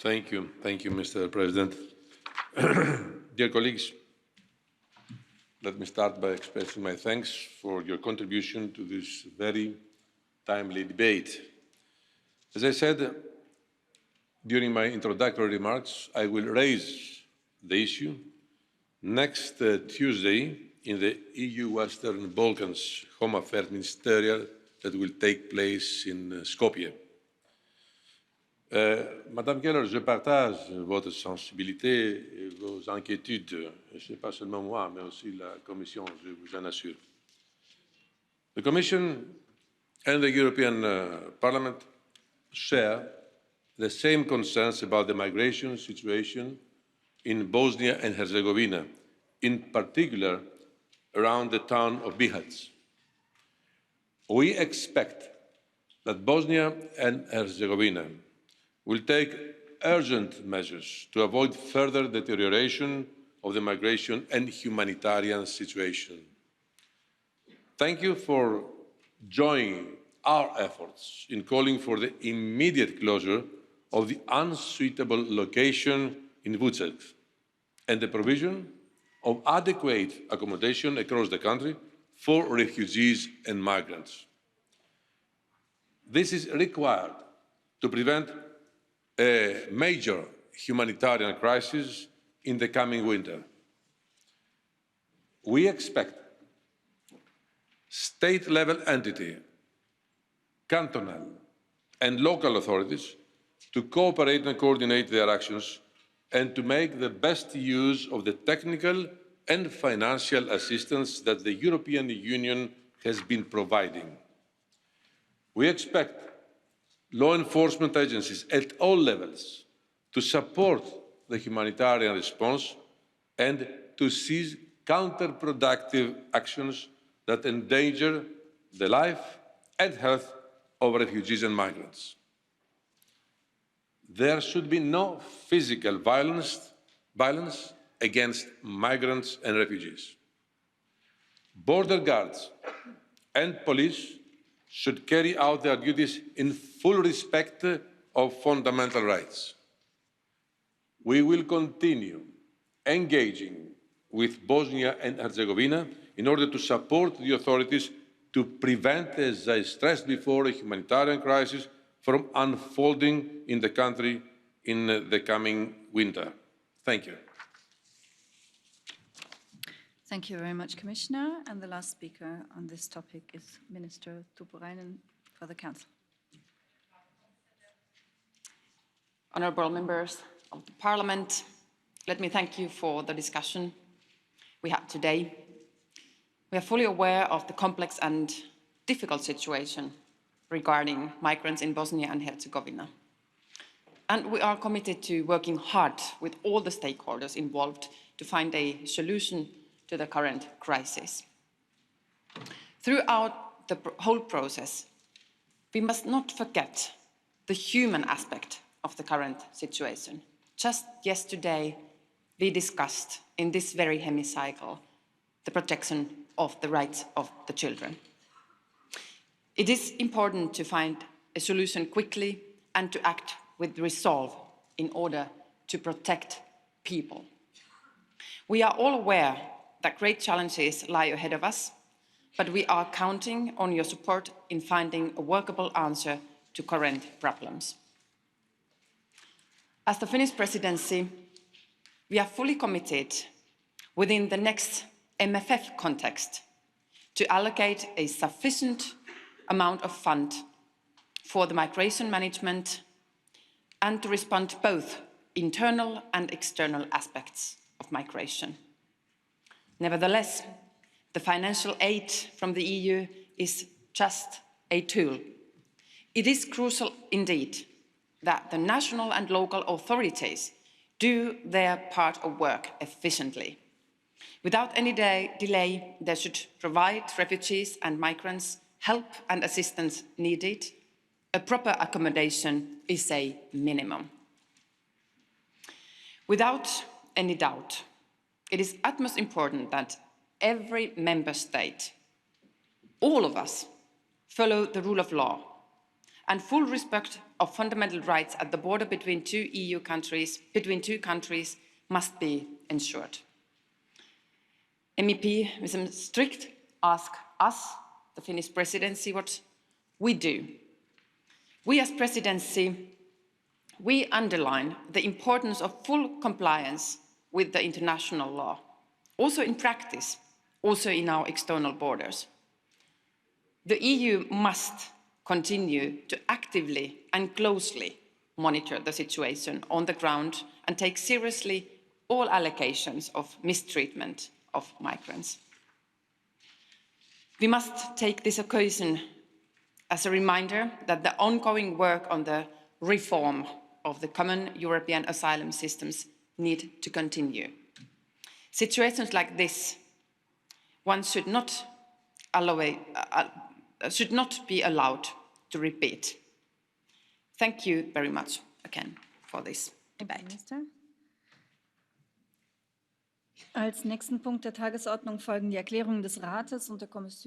Thank you, Mr. President. Dear colleagues, let me start by expressing my thanks for your contribution to this very timely debate. As I said during my introductory remarks, I will raise the issue next Tuesday in the EU Western Balkans Home Affairs Ministerial that will take place in Skopje. Madame Keller, je partage votre sensibilité et vos inquiétudes. Ce n'est pas seulement moi, mais aussi la Commission, je vous en assure. The Commission and the European Parliament share the same concerns about the migration situation in Bosnia and Herzegovina, in particular around the town of Bihać. We expect that Bosnia and Herzegovina will take urgent measures to avoid further deterioration of the migration and humanitarian situation. Thank you for joining our efforts in calling for the immediate closure of the unsuitable location in Vučjak and the provision of adequate accommodation across the country for refugees and migrants. This is required to prevent a major humanitarian crisis in the coming winter. We expect state-level entity, cantonal and local authorities to cooperate and coordinate their actions and to make the best use of the technical and financial assistance that the European Union has been providing. We expect law enforcement agencies at all levels to support the humanitarian response and to seize counterproductive actions that endanger the life and health of refugees and migrants. There should be no physical violence against migrants and refugees. Border guards and police should carry out their duties in full respect of fundamental rights. We will continue engaging with Bosnia and Herzegovina in order to support the authorities to prevent, as I stressed before, a humanitarian crisis from unfolding in the country in the coming winter. Thank you. Thank you very much, Commissioner. And the last speaker on this topic is Minister TUPPURAINEN for the Council. Honourable members of the Parliament, let me thank you for the discussion we had today. We are fully aware of the complex and difficult situation regarding migrants in Bosnia and Herzegovina. And we are committed to working hard with all the stakeholders involved to find a solution to the current crisis. Throughout the whole process, we must not forget the human aspect of the current situation. Just yesterday, we discussed in this very hemicycle the protection of the rights of the children. It is important to find a solution quickly and to act with resolve in order to protect people. We are all aware that great challenges lie ahead of us, but we are counting on your support in finding a workable answer to current problems. As the Finnish presidency, we are fully committed within the next MFF context to allocate a sufficient amount of funds for the migration management and to respond to both internal and external aspects of migration. Nevertheless, the financial aid from the EU is just a tool. It is crucial indeed that the national and local authorities do their part of work efficiently. Without any delay, they should provide refugees and migrants help and assistance needed. A proper accommodation is a minimum. Without any doubt, it is utmost important that every member state, all of us, follow the rule of law and full respect of fundamental rights at the border between two countries must be ensured. MEP Mr. Strict asked us, the Finnish presidency, what we do. We as presidency, we underline the importance of full compliance with the international law, also in practice, also in our external borders. The EU must continue to actively and closely monitor the situation on the ground and take seriously all allegations of mistreatment of migrants. We must take this occasion as a reminder that the ongoing work on the reform of the common European asylum systems need to continue. Situations like this, one should not be allowed to repeat. Thank you very much again for this debate. Minister. Als nächsten Punkt der Tagesordnung folgen die Erklärungen des Rates und der Kommission